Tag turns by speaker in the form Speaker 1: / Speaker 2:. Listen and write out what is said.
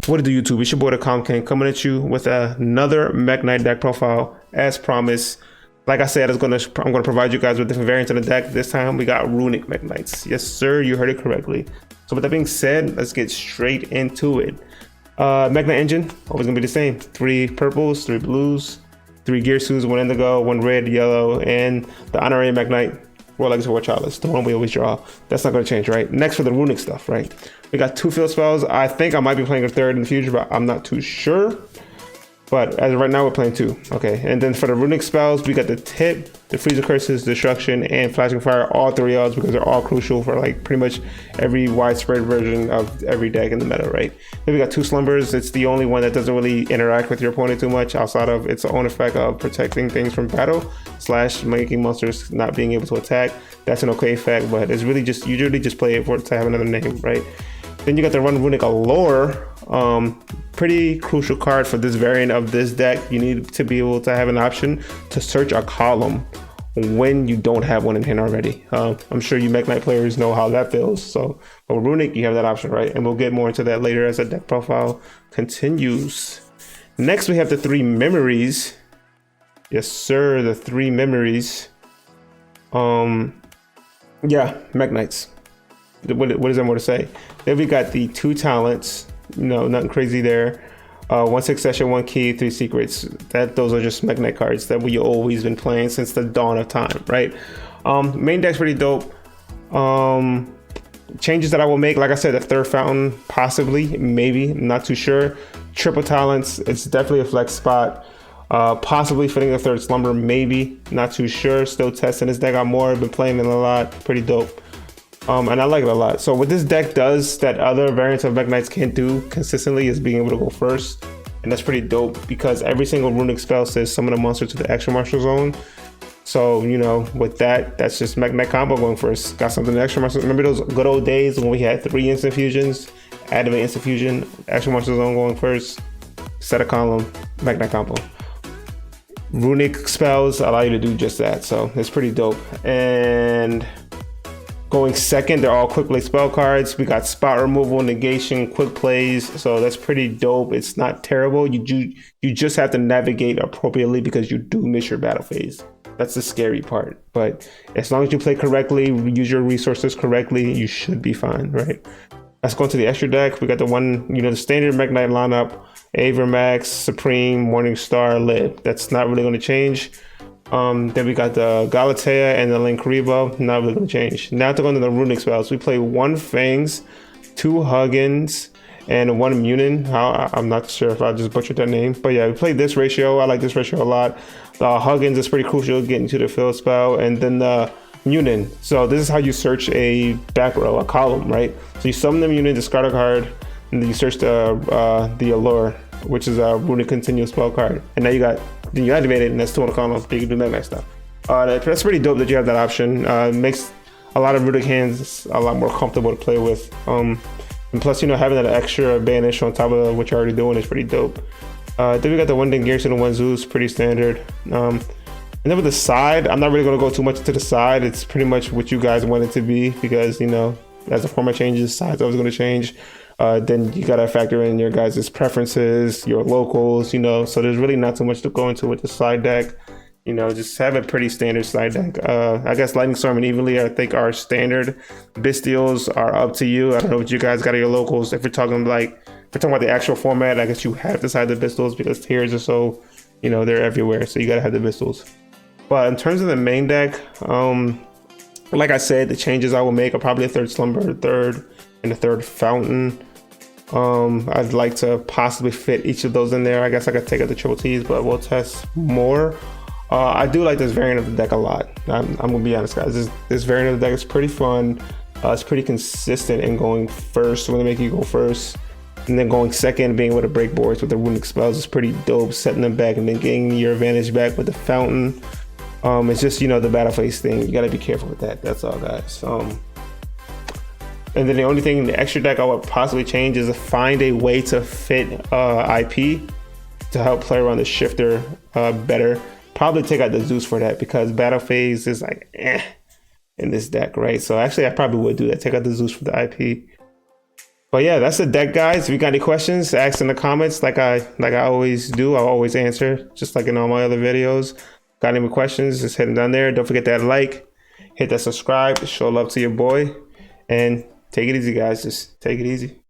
Speaker 1: What do YouTube? It's your boy the Calm King coming at you with another Mekk-Knight deck profile as promised. Like I said, I'm gonna provide you guys with different variants of the deck. This time we got Runick Mekk-Knights. Yes sir, you heard it correctly. So with that being said, let's get straight into it. Mekk-Knight engine, always gonna be the same. 3 purples, 3 blues, 3 gear suits, 1 indigo, 1 red, yellow, and the honorary Mekk-Knight, Royal Legacy War Chalice, the one we always draw. That's not gonna change, right? Next for the Runick stuff, right? We got 2 field spells. I think I might be playing a 3rd in the future, but I'm not too sure. But as of right now, we're playing 2. Okay, and then for the Runick spells, we got the tip, the freezer curses, destruction, and flashing fire. All 3 odds because they're all crucial for like pretty much every widespread version of every deck in the meta, right? Then we got 2 slumbers. It's the only one that doesn't really interact with your opponent too much outside of its own effect of protecting things from battle / making monsters not being able to attack. That's an okay effect, but it's really just usually just play it for it to have another name, right? Then you got the Run Runick Allure. Pretty crucial card for this variant of this deck. You need to be able to have an option to search a column when you don't have one in hand already. I'm sure you Mekk-Knight players know how that feels. So with Runick, you have that option, right? And we'll get more into that later as the deck profile continues. Next, we have the 3 memories. Yes, sir, the 3 memories. Yeah, Mekk-Knights. What is there more to say? Then we got the 2 talents. No, nothing crazy there. 1 succession, 1 key, 3 secrets. Those are just Mekk-Knight cards that we always been playing since the dawn of time, right? Main deck's pretty dope. Changes that I will make, like I said, the 3rd fountain, possibly, maybe, not too sure. Triple talents, it's definitely a flex spot. Possibly fitting the 3rd slumber, maybe, not too sure. Still testing this deck out more, been playing it a lot, pretty dope. And I like it a lot. So what this deck does that other variants of Mekk-Knights can't do consistently is being able to go first. And that's pretty dope because every single Runick spell says summon a monster to the extra martial zone. So, you know, with that, that's just Mekk-Knight combo going first. Got something extra martial. Remember those good old days when we had 3 instant fusions? Activate instant fusion, extra martial zone going first, set a column, Mekk-Knight combo. Runick spells allow you to do just that. So it's pretty dope. And going second, they're all quick play spell cards. We got spot removal, negation, quick plays. So that's pretty dope. It's not terrible. You just have to navigate appropriately because you do miss your battle phase. That's the scary part. But as long as you play correctly, use your resources correctly, you should be fine, right? Let's go into the extra deck. We got the one, the standard Mekk-Knight lineup, Avermax, Supreme, Morningstar, Lid. That's not really going to change. Then we got the Galatea and the Linkuriboh, not really gonna change. Now to go into the Runick spells, we play 1 Fangs, 2 Huggins, and 1 Munin. I'm not sure if I just butchered that name, but yeah, we played this ratio. I like this ratio a lot. The Huggins is pretty crucial getting to the field spell, and then the Munin. So this is how you search a back row, a column, right? So you summon the Munin, discard a card, and then you search the Allure, which is a Runick continuous spell card, and now then you activate it, and that's 2 on the column. You can do Mekk-Knight stuff. That's pretty dope that you have that option. It makes a lot of Runick hands a lot more comfortable to play with. And plus, having that extra banish on top of what you're already doing is pretty dope. Then we got the 1 Dengarson and 1 Zeus, pretty standard. And then with the side, I'm not really going to go too much to the side. It's pretty much what you guys want it to be because, as the format changes, side's always going to change. Then you gotta factor in your guys' preferences, your locals, so there's really not too much to go into with the slide deck. Just have a pretty standard slide deck. I guess Lightning Storm and Evenly, I think, are standard. Bystials are up to you. I don't know what you guys got at your locals. If we're talking about the actual format, I guess you have to decide the Bystials because tiers are so, they're everywhere. So you gotta have the Bystials. But in terms of the main deck, like I said, the changes I will make are probably a 3rd slumber, a 3rd, and a 3rd fountain. I'd like to possibly fit each of those in there. I guess I could take out the triple T's, but we'll test more. I do like this variant of the deck a lot. I'm gonna be honest, guys. This variant of the deck is pretty fun. It's pretty consistent in going first when they make you go first, and then going second, being able to break boards with the Runick spells is pretty dope. Setting them back and then getting your advantage back with the fountain. It's just the battle phase thing. You gotta be careful with that. That's all, guys. And then the only thing in the extra deck I would possibly change is to find a way to fit IP to help play around the shifter better. Probably take out the Zeus for that because battle phase is like in this deck, right? So actually I probably would do that. Take out the Zeus for the IP. But yeah, that's the deck, guys. If you got any questions, ask in the comments like I always do. I'll always answer, just like in all my other videos. Got any questions, just hit them down there. Don't forget that like, hit that subscribe, show love to your boy, and take it easy, guys. Just take it easy.